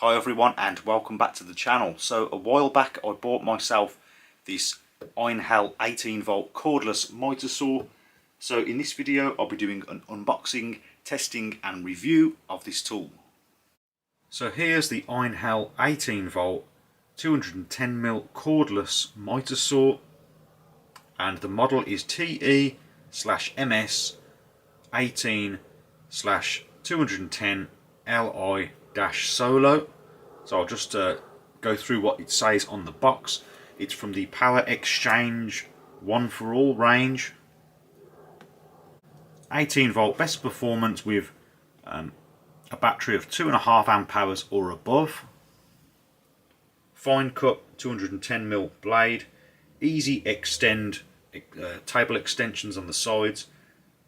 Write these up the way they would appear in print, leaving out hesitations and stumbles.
Hi everyone and welcome back to the channel. So a while back I bought myself this Einhell 18v cordless mitre saw. So in this video I'll be doing an unboxing, testing and review of this tool. So here's the Einhell 18v 210mm cordless mitre saw, and the model is TE/MS 18/210Li-Solo. So I'll just go through what it says on the box. It's from the Power Exchange 1 for All range. 18V best performance with a battery of 2.5 amp hours or above. Fine cut 210mm blade. Easy extend table extensions on the sides.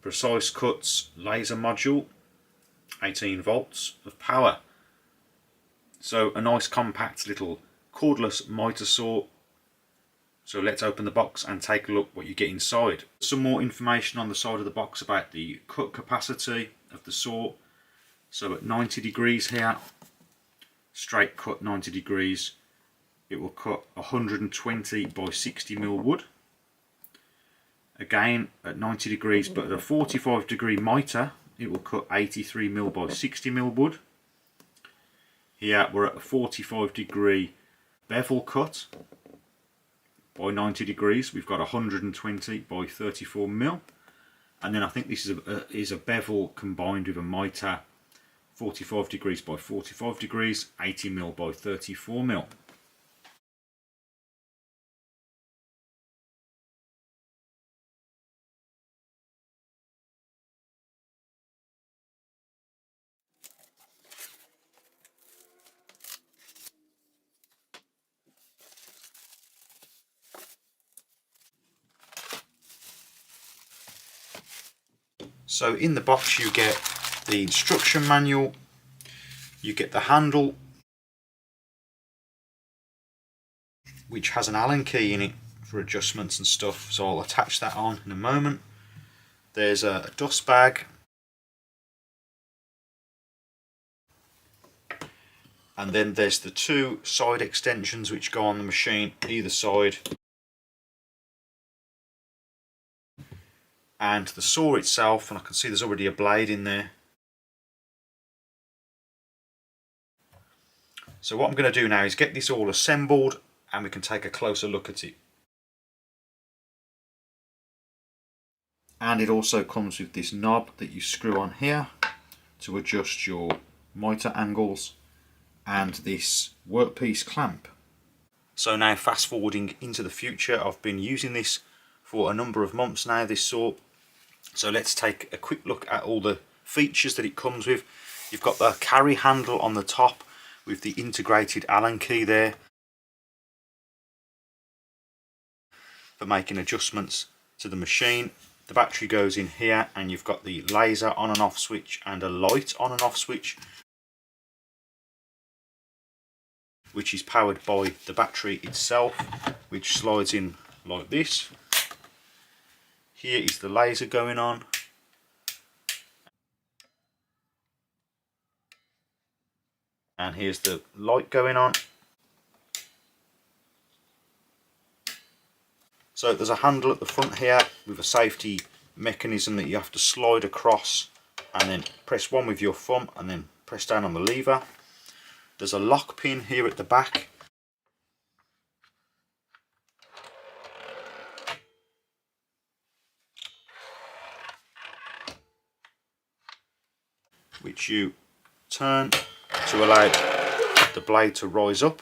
Precise cuts laser module. 18 volts of power. So a nice compact little cordless mitre saw. So let's open the box and take a look what you get inside. Some more information on the side of the box about the cut capacity of the saw. So at 90 degrees here, straight cut 90 degrees, it will cut 120 by 60mm wood. Again at 90 degrees, but at a 45 degree mitre, it will cut 83mm by 60mm wood. Here we're at a 45 degree bevel cut by 90 degrees. We've got 120 by 34mm, and then I think this is a bevel combined with a mitre, 45 degrees by 45 degrees, 80mm by 34mm. So in the box you get the instruction manual, you get the handle, which has an Allen key in it for adjustments and stuff, so I'll attach that on in a moment. There's a dust bag, and then there's the two side extensions which go on the machine either side, and the saw itself, and I can see there's already a blade in there. So what I'm going to do now is get this all assembled and we can take a closer look at it. And it also comes with this knob that you screw on here to adjust your mitre angles, and this workpiece clamp. So now fast forwarding into the future, I've been using this for a number of months now, this saw. So let's take a quick look at all the features that it comes with. You've got the carry handle on the top with the integrated Allen key there for making adjustments to the machine. The battery goes in here, and you've got the laser on and off switch and a light on and off switch, which is powered by the battery itself, which slides in like this. Here is the laser going on, and here's the light going on. So there's a handle at the front here with a safety mechanism that you have to slide across, and then press one with your thumb and then press down on the lever. There's a lock pin here at the back. Which you turn to allow the blade to rise up.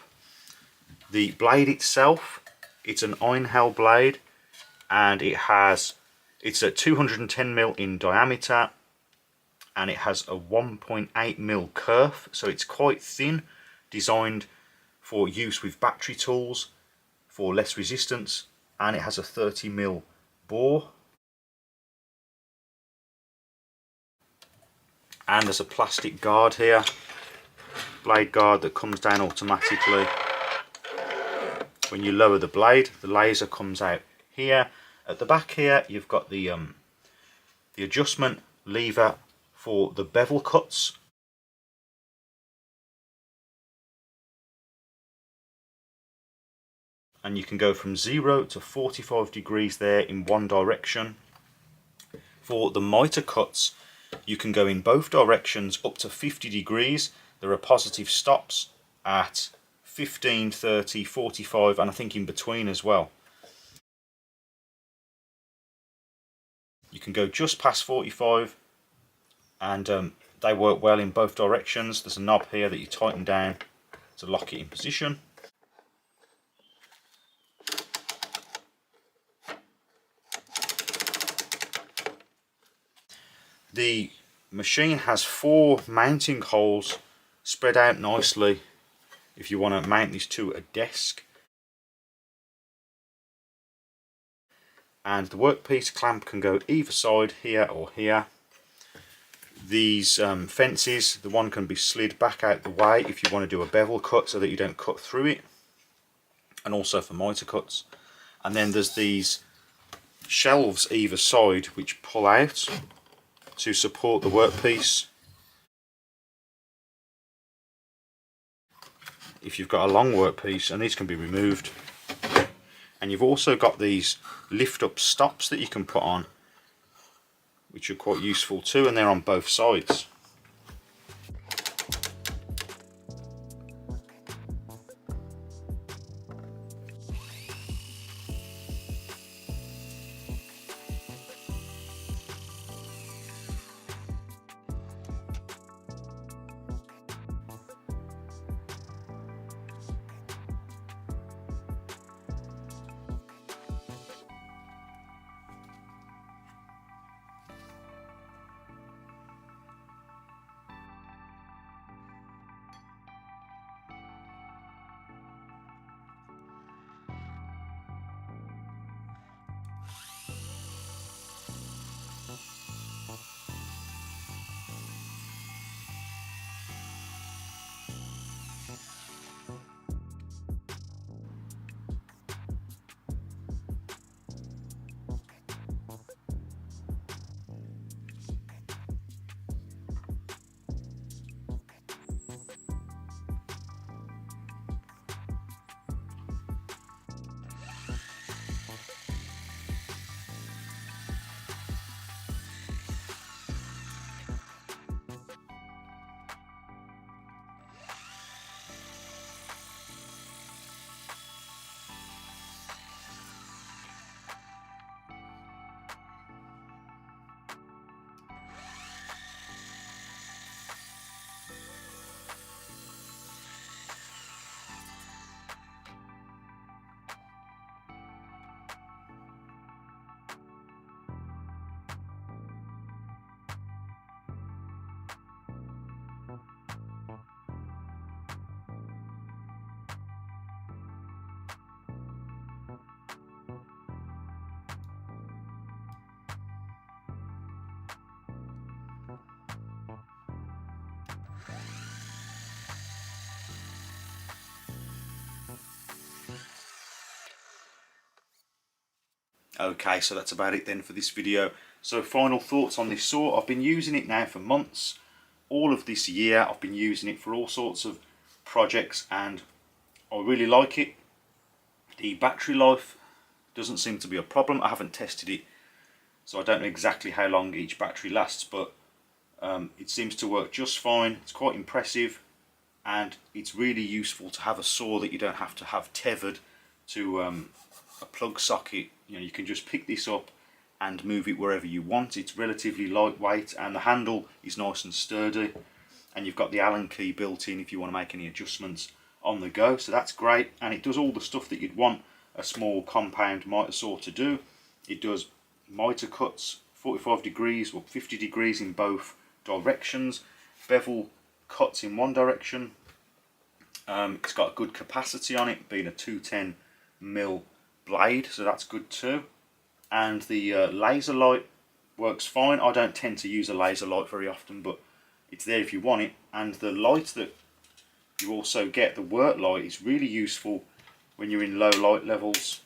The blade itself, it's an Einhell blade, and it's a 210mm in diameter, and it has a 1.8mm kerf, so it's quite thin, designed for use with battery tools for less resistance, and it has a 30mm bore. And there's a plastic guard here, blade guard, that comes down automatically. When you lower the blade, the laser comes out here. At the back here, you've got the adjustment lever for the bevel cuts. and you can go from 0 to 45 degrees there in one direction. For the mitre cuts, you can go in both directions up to 50 degrees. There are positive stops at 15, 30, 45, and I think in between as well. You can go just past 45, and they work well in both directions. There's a knob here that you tighten down to lock it in position. The machine has 4 mounting holes spread out nicely if you want to mount this to a desk. And the workpiece clamp can go either side, here or here. These fences, the one can be slid back out the way if you want to do a bevel cut so that you don't cut through it, and also for mitre cuts. And then there's these shelves either side which pull out to support the workpiece if you've got a long workpiece, and these can be removed. And you've also got these lift up stops that you can put on, which are quite useful too, and they're on both sides. Okay, so that's about it then for this video. So final thoughts on this saw. I've been using it now for months. All of this year I've been using it for all sorts of projects, and I really like it. The battery life doesn't seem to be a problem. I haven't tested it, so I don't know exactly how long each battery lasts, but it seems to work just fine. It's quite impressive, and it's really useful to have a saw that you don't have to have tethered to a plug socket. You know, you can just pick this up and move it wherever you want. It's relatively lightweight, and the handle is nice and sturdy, and you've got the Allen key built in if you want to make any adjustments on the go, so that's great. And it does all the stuff that you'd want a small compound mitre saw to do. It does mitre cuts 45 degrees or 50 degrees in both directions, bevel cuts in one direction. It's got a good capacity on it, being a 210mm blade, so that's good too. And the laser light works fine. I don't tend to use a laser light very often, but it's there if you want it. And the light that you also get, the work light, is really useful when you're in low light levels.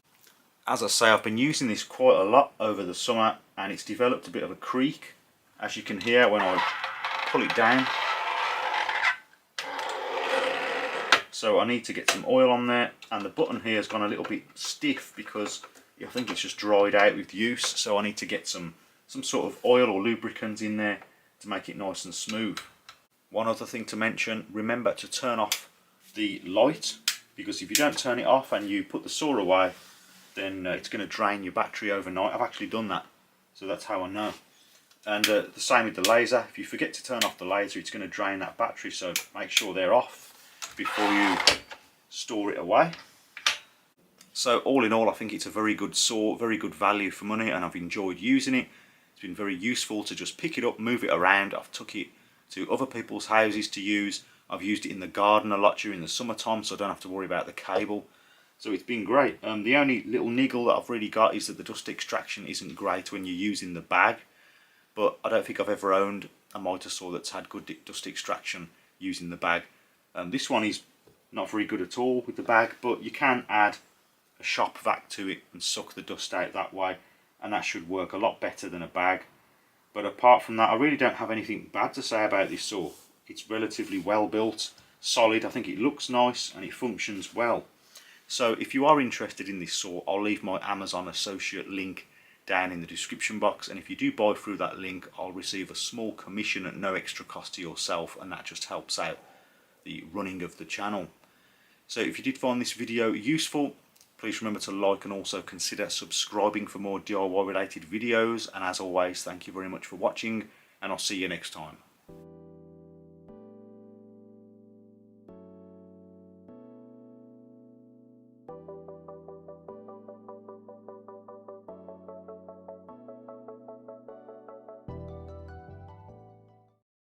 As I say, I've been using this quite a lot over the summer, and it's developed a bit of a creak, as you can hear when I pull it down. So I need to get some oil on there, and the button here has gone a little bit stiff because I think it's just dried out with use, so I need to get some sort of oil or lubricant in there to make it nice and smooth. One other thing to mention, remember to turn off the light, because if you don't turn it off and you put the saw away, then it's going to drain your battery overnight. I've actually done that, so that's how I know. And the same with the laser. If you forget to turn off the laser, it's going to drain that battery, so make sure they're off before you store it away. So all in all, I think it's a very good saw, very good value for money, and I've enjoyed using it. It's been very useful to just pick it up, move it around. I've took it to other people's houses to use. I've used it in the garden a lot during the summertime, so I don't have to worry about the cable. So it's been great. The only little niggle that I've really got is that the dust extraction isn't great when you're using the bag, but I don't think I've ever owned a mitre saw that's had good dust extraction using the bag. This one is not very good at all with the bag, but you can add a shop vac to it and suck the dust out that way, and that should work a lot better than a bag. But apart from that, I really don't have anything bad to say about this saw. It's relatively well built, solid. I think it looks nice and it functions well. So if you are interested in this saw, I'll leave my Amazon associate link down in the description box, and if you do buy through that link, I'll receive a small commission at no extra cost to yourself, and that just helps out the running of the channel. So if you did find this video useful, please remember to like and also consider subscribing for more DIY related videos. And as always, thank you very much for watching, and I'll see you next time.